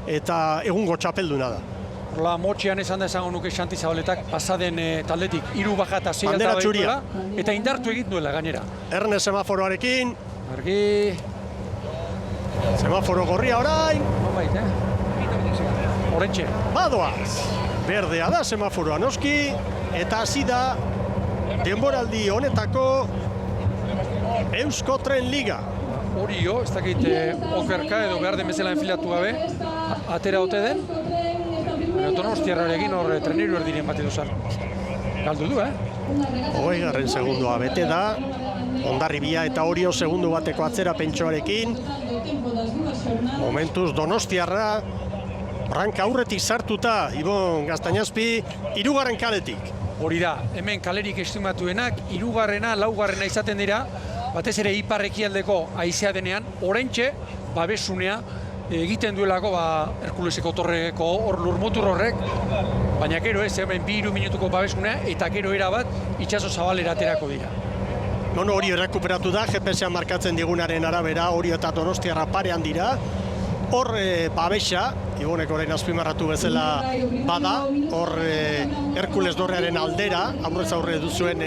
eta egungo txapelduna da. Horla, motxean esan da esango nuke Xanti Zabaletak pasaden taldetik 3 baja eta 6 Bandera alta txuria. eta indartu egin duela gainera. Erne semaforoarekin, Argi, semaforo gorria orain, nonbait, Orentxe. badoaz. Berdea da semaforoa noski, eta hasi da denboraldi honetako Eusko Tren Liga. Hori ez dakit okerka edo behar den bezala enfilatu gabe, atera ote den. Donostiarrarekin hor treneru erdiren bat edo zar. Galdu du, 20. segundua bete da, Hondarribia eta Orio segundu bateko atzera pentsoarekin. Momentuz Donostiarra, branka aurretik sartuta, Ibon Gaztañazpi, 3. kaletik. Hori da, hemen kalerik estimatuenak, 3., 4. izaten dira, batez ere ipar-ekialdeko haizea denean, Orentxe, babesunea, egiten duelako Herkuleseko torreko hor lurmutur horrek, baina gero ez, hemen 2-3 minutuko babesunea, eta gero erabat itxaso zabalera aterako dira. Nono hori errekuperatu da, GPS-an markatzen digunaren arabera, Orio eta Donostiarra parean dira. Hor babesa, Ibonek orain azpimarratu bezala bada, hor Herkules dorrearen aldera, aurrez aurre duzuen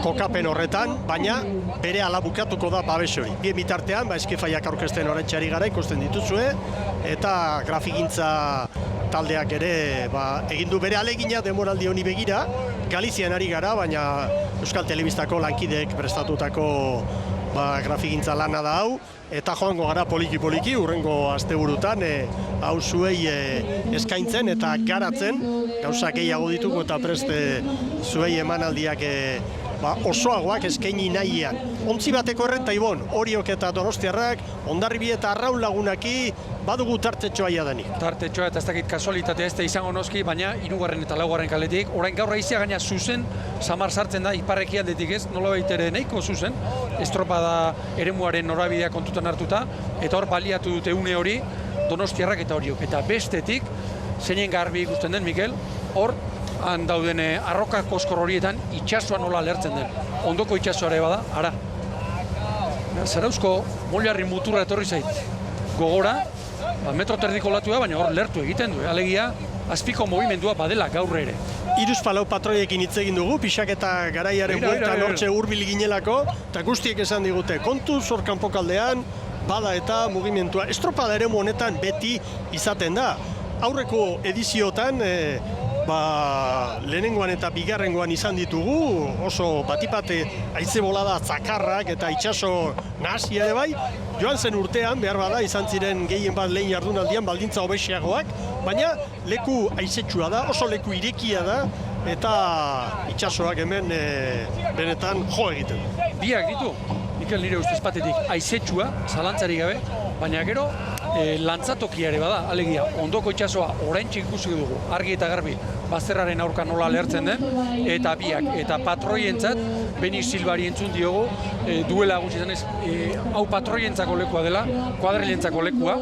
kokapen horretan, baina bere ala bukatuko da babes hori. Bien bitartean, eskifaiak aurkezten Orentxeari gara ikusten dituzue, eta grafigintza taldeak ere egin du bere alegina denboraldi honi begira. Galizian ari gara, baina Euskal Telebistako lankideek prestatutako grafigintza lana da hau, eta joango gara poliki-poliki, urrengo asteburutan hau zuei eskaintzen eta garatzen, gauza gehiago dituko eta preste zuei emanaldiak osoagoak eskaini nahian. Ontzi bateko errenta Ibon, Oriok eta Donostiarrak, Hondarribia eta Arraun Lagunaki badugu tartetxoa jadanik. Tartetxoa eta ez dakit kasualitatea ez da izango noski, baina 3. eta 4. kaletik, orain gaur haizea gaina zuzen, samar sartzen da ipar-ekialdetik ez, nolabait ere nahiko zuzen, estropada eremuaren norabidea kontutan hartuta, eta hor baliatu dute une hori Donostiarrak eta Oriok. Eta bestetik, zeinen garbi ikusten den, Mikel, hor han dauden arroka koskor horietan itxasoa nola lertzen den. Ondoko itxasoare bada, ara. Zarauzko Moliarri muturra etorri zait. Gogora, metro terdiko latua, baina hor lertu egiten du. Alegia, azpiko movimendua badela gaur ere. 3 patroiekin hitz egin dugu, pixaketa garaiaren bueltan hortxe hurbil ginelako, eta guztiek esan digute, kontu zor kanpokaldean, bada eta mugimendua. Estropada eremu honetan beti izaten da. Aurreko ediziotan, lehenengoan eta bigarrengoan izan ditugu, oso batipate haize bolada zakarrak eta itxaso nahasia ere bai, joan zen urtean, behar bada, izan ziren gehien bat lehen jardunaldian baldintza hobexiagoak, baina leku haizetsua da, oso leku irekia da, eta itxasoak hemen benetan jo egiten. Biak ditu, Mikel nire ustez batetik haizetsua, zalantzarik gabe, baina gero lantzatokia ere bada, alegia, ondoko itxasoa oraintxe ikusi dugu, argi eta garbi, bazterraren aurka nola lertzen den, eta biak, eta patroientzat, Beni Silbari entzun diogu, duela gutxi zenez, hau patroientzako lekua dela, kuadrilentzako lekua,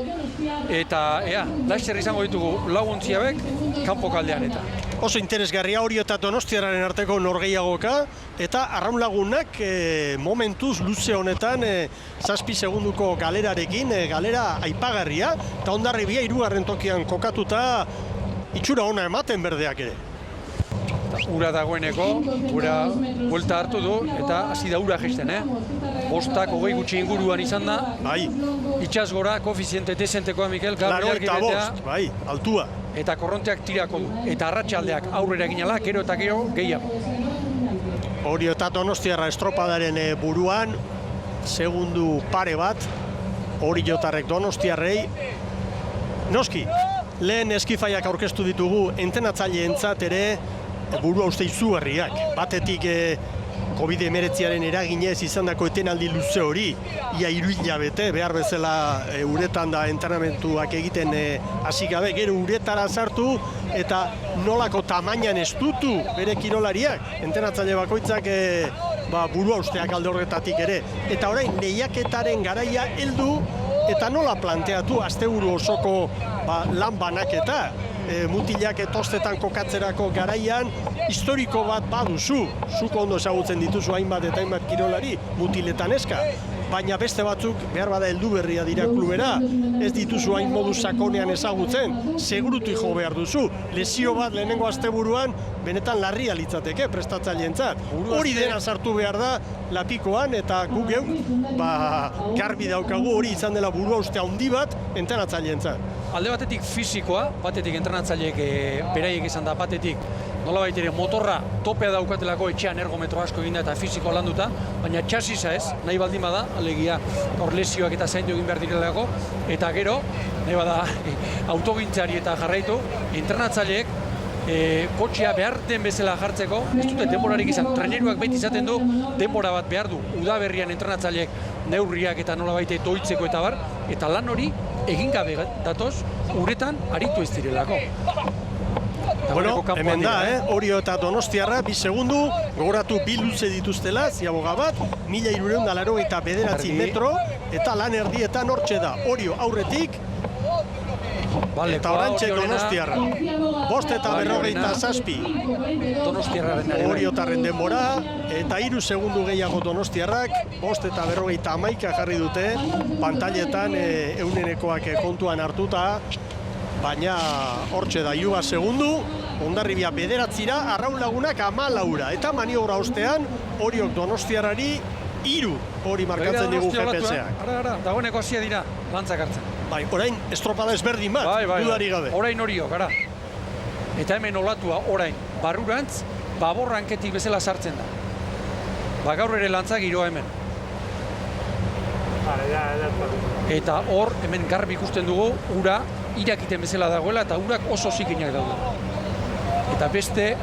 eta laixer izango ditugu laguntziabek, kanpo kaldean eta. Oso interesgarria Orio eta Donostiarraren arteko norgehiagoka, eta Arraun Lagunak momentuz luze honetan 7 segunduko galerarekin, galera aipagarria, eta Hondarribia 3. tokian kokatuta itxura ona ematen berdeak ere. Ura dagoeneko, ura buelta hartu du, eta hasi da ura jesten, Bostak 20 gutxi inguruan izan da. Bai. Itxas gora, koefiziente dezentekoa, Mikel, bai, altua. Eta korronteak tirako du. Eta arratsaldeak aurrera ginala, gero eta gero gehiago. Orio eta Donostiarra estropadaren buruan, segundu pare bat, Oriotarrek Donostiarrei. Noski, lehen eskifaiak aurkeztu ditugu entrenatzaileentzat ere burua uste izugarriak. Batetik COVID-19 eraginez izandako etenaldi luze hori, ia 3 hilabete, behar bezala uretan da entrenamentuak egiten hasi gabe, gero uretara sartu eta nolako tamainan estutu bere kirolariak, entrenatzaile bakoitzak burua usteak alde horretatik ere. Eta orain lehiaketaren garaia heldu eta nola planteatu asteburu osoko lan banaketa. Mutilak tostetan kokatzerako garaian historiko bat baduzu. Zuko ondo ezagutzen dituzu hainbat eta hainbat kirolari, mutiletan eska. baina beste batzuk behar bada heldu berria dira klubera, ez dituzu hain modu sakonean ezagutzen, segurutu jo behar duzu. Lesio bat lehenengo asteburuan benetan larria litzateke prestatzaileentzat. Hori dena sartu behar da lapikoan eta guk geuk garbi daukagu hori izan dela burua uste handi bat entrenatzaileentzat. Alde batetik fisikoa, batetik entrenatzaileek beraiek izan da, batetik nolabait ere motorra topea daukatelako etxean ergometro asko eginda eta fisikoa landuta, baina txasisa ez, nahi baldin bada, alegia hor lesioak eta zaindu egin behar direlako, eta gero, nahi bada autogintzari eta jarraitu, entrenatzaileek kotxea behar den bezala jartzeko, ez dute denborarik izan, traineruak beti izaten du, denbora bat behar du, udaberrian entrenatzaileek neurriak eta nolabait doitzeko eta bar, eta lan hori egin gabe datoz, uretan aritu ez direlako. Bueno, hemen da, Orio eta Donostiarra, 2 segundu, gogoratu 2 luze dituztela, ziaboga bat, 1389 metro, eta lan erdietan hortxe da, Orio aurretik, eta orantxe Donostiarra. 5:47. Oriotarren denbora, eta 3 segundu gehiago Donostiarrak, 5:51 jarri dute, pantailetan eunenekoak kontuan hartuta, baina hortxe da 3 segundu, Hondarribia 9-ra, Arraun Lagunak 14-ra, eta maniobra ostean, Oriok Donostiarrari 3 hori markatzen digu GPS-ak. Ara, dagoeneko hasia dira, lantzak hartzen. Bai, orain estropada ezberdin bat, dudari gabe. Orain Oriok, ara. Eta hemen olatua orain, barrurantz, baborranketik bezala sartzen da. Gaur ere lantzak giroa hemen. Eta hor, hemen garbi ikusten dugu, ura irakiten bezala dagoela eta urak oso zikinak daude. Eta beste,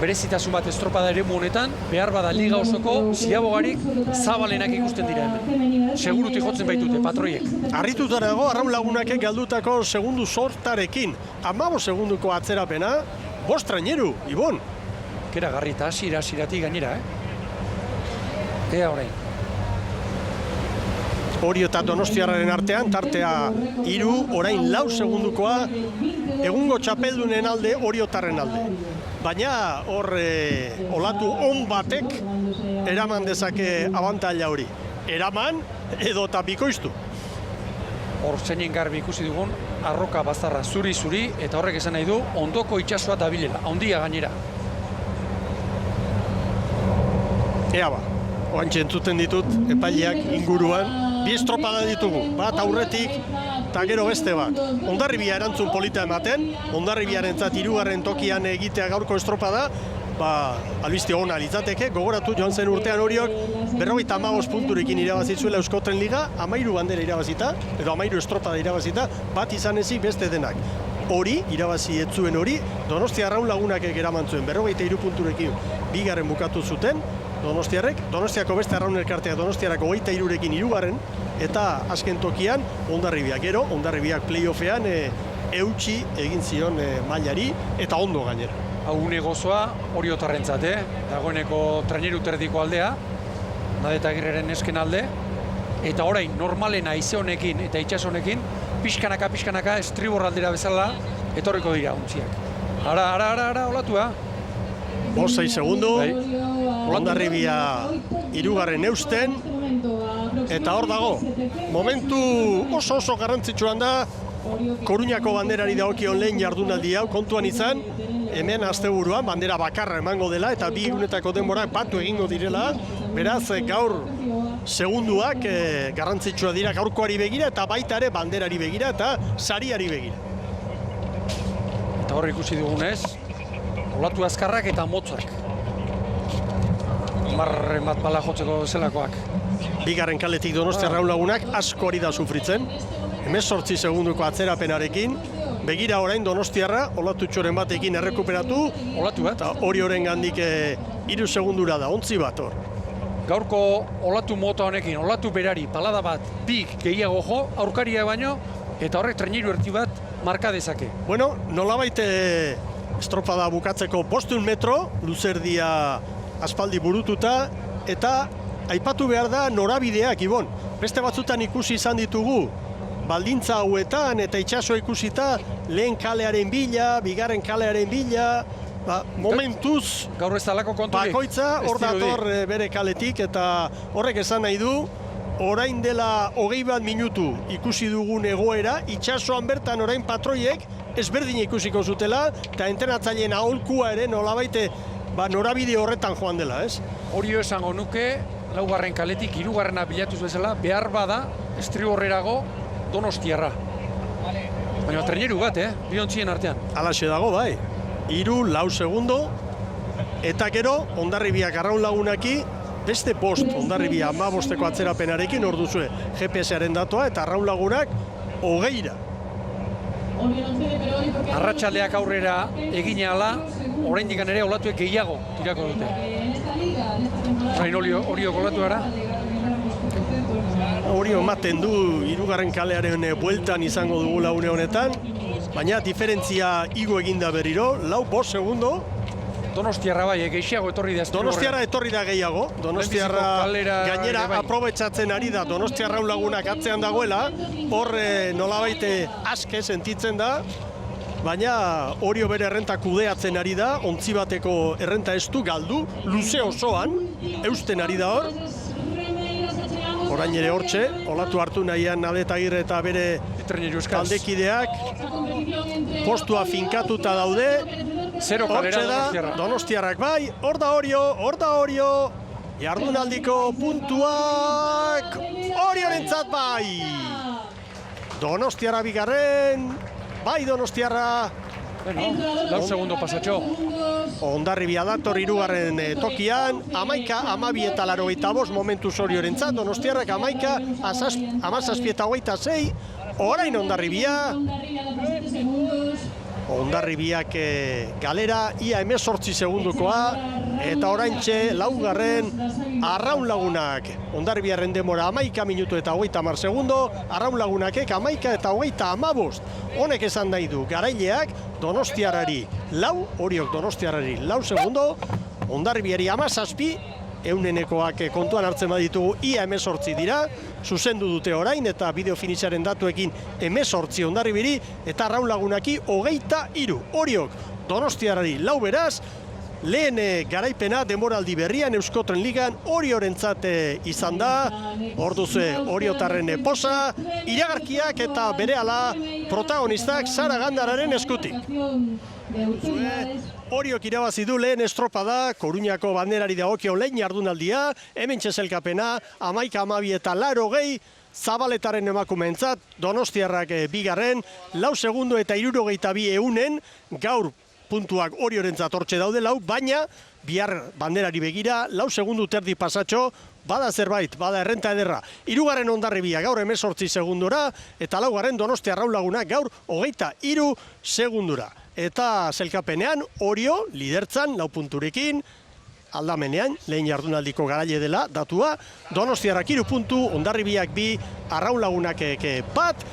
berezitasun bat estropada ere honetan, behar bada liga osoko ziabogarik zabalenak ikusten dira hemen. Seguruti jotzen baitute, patroiek. Arrituta dago, Arraun Lagunakek galdutako segundu sortarekin. 15 segunduko atzerapena, 5 traineru, Ibon. Kera garri eta hasieratik gainera, Ea orain. Orio eta Donostiarraren artean, tartea 3, orain 4 segundukoa, egungo txapeldunen alde, Oriotarren alde. Baina hor olatu on batek eraman dezake abantaila hori. Eraman edo eta bikoiztu. Hor zeinen garbi ikusi dugun, arroka bazarra zuri-zuri, eta horrek esan nahi du, ondoko itsasoa dabilela, handia gainera. Ea ba, oantxe entzuten ditut epaileak inguruan, 2 estropada ditugu, bat aurretik eta gero beste bat. Hondarribia erantzun polita ematen, Hondarribiarentzat 3. tokian egitea gaurko estropada, albiste ona litzateke, gogoratu joan zen urtean Oriok 55 punturekin irabazizuela Euskotren Liga, 13 bandera irabazita, edo 13 estropada irabazita, bat izan ezik beste denak. Hori, irabazi ez zuen hori, Donostia Arraun Lagunakek eraman zuen 53 punturekin 2. bukatu zuten, Donostiarrek, Donostiako beste Arraun elkartea Donostiarako 23rekin 3. eta azken tokian Hondarribia. Gero, Hondarribiak playoffean eutxi egin zion mailari eta ondo gainera. Hau gozoa Oriotarrentzat, dagoeneko traineru terdiko aldea, Nadeta Agirreren esken alde, eta orain normalen haize honekin eta itxas honekin, pixkanaka estribor aldera bezala etorriko dira untziak. Ara, olatua. 5 segundu, Hondarribia 3. eusten, eta hor dago, momentu oso garrantzitsuan da, Koruñako banderari dagokion lehen jardunaldi hau kontuan izan, hemen asteburuan bandera bakarra emango dela eta 2 egunetako denborak batu egingo direla, beraz gaur segunduak garrantzitsua dira gaurkoari begira eta baita ere banderari begira eta sariari begira. Eta hor ikusi dugunez, olatu azkarrak eta motzak. Marren bat bala jotzeko zelakoak. 2. kaletik Donostia Arraun Lagunak asko ari da sufritzen. 18 segunduko atzerapenarekin. Begira orain Donostiarra, olatutxoren batekin errekuperatu. Olatu bat. Eta Orioren gandik 3 segundura da, 11 bat hor. Gaurko olatu mota honekin, olatu berari, palada bat, 2 gehiago jo, aurkaria baino, eta horrek traineru erti bat marka dezake. Bueno, nolabait estropada bukatzeko 500 metro, luzerdia aspaldi burututa, eta aipatu behar da norabideak, Ibon. Beste batzutan ikusi izan ditugu, baldintza hauetan eta itsasoa ikusita, lehen kalearen bila, 2. kalearen bila, momentuz, gaur ez talako konturik. Bakoitza hor dator bere kaletik, eta horrek esan nahi du, orain dela 21 minutu ikusi dugun egoera, itsasoan bertan orain patroiek ezberdin ikusiko zutela, eta entrenatzaileen aholkua ere nolabaite norabide horretan joan dela, ez? Hori esango nuke, laugarren kaletik, hirugarrena bilatuz bezala, behar bada, estriborrerago Donostiarra. Baina treneru bat, biontzien artean. Alaxe dago, bai. 3-4 segundo, eta gero, Hondarribiak arraun lagunaki, beste post, Hondarribia 15eko atzerapenarekin hor duzue GPS-aren datua, eta arraun lagunak 20ra. Arratsaldeak aurrera egin ahala, oraindik ere olatuek gehiago tirako dute. Orain Orio kolatu gara? Orio ematen du hirugarren kalearen bueltan izango dugula une honetan, baina diferentzia igo eginda berriro, 4-5 segundo. Donostiarra bai, gehiago etorri da. Donostiarra etorri da gehiago. Donostiarra gainera aprobetxatzen ari da. Donostiarra lagunak atzean dagoela. Hor nolabait aske sentitzen da. Baina Orio bere errenta kudeatzen ari da. Ontzi bateko errenta ez du galdu. Luze osoan. Eusten ari da hor. Orain ere hortxe. Olatu hartu nahian Nabetagirre eta bere taldekideak. Postua finkatuta daude. Zero kalera Donostiarra. Donostiarrak bai, hor da Orio, jardunaldiko puntuak, Oriorentzat bai! Donostiarra bigarren, bai Donostiarra. Lau segundo pasatxo. Hondarribia dator hirugarren tokian, 11, 12 eta 5 momentuz Oriorentzat, Donostiarrak 11, 17 eta 26, orain Hondarribia. Hondarribiak galera, ia 18 segundukoa, eta oraintxe laugarren arraun lagunak. Hondarribiaren demora 11 minutu eta 30 segundo, arraun lagunakek 11 eta 35. Honek esan nahi du, garaileak Donostiarrari 4, Oriok Donostiarrari 4 segundo, Hondarribiari 17, eunenekoak kontuan hartzen baditugu ia 18 dira, zuzendu dute orain eta bideo finisharen datuekin 18 Hondarribiri eta arraun lagunaki 23. Oriok Donostiarrari 4 beraz, lehen garaipena demoraldi berrian Euskotren Ligan Oriorentzat izan da, hor duzue Oriotarren posa, iragarkiak eta berehala protagonistak Sara Gandararen eskutik. Oriok irabazi du lehen estropada, Koruñako banderari dagokio lehen jardunaldia, hemen txeselkapena, 11, 12 eta 80, Zabaletaren emakumeentzat, Donostiarrak bigarren, 4 segundo eta 62 eunen, gaur puntuak Oriorentzat hortxe daude 4, baina bihar banderari begira, 4 segundu terdi pasatxo, bada zerbait, bada errenta ederra. Hirugarren Hondarribia gaur 18 segundora, eta laugarren Donostia arraun lagunak gaur 23 segundura. Eta zelkapenean Orio lidertzan 4 punturekin, aldamenean, lehen jardunaldiko garaile dela, datua, Donostiarrak 3 puntu, Hondarribiak 2, arraun lagunak 1,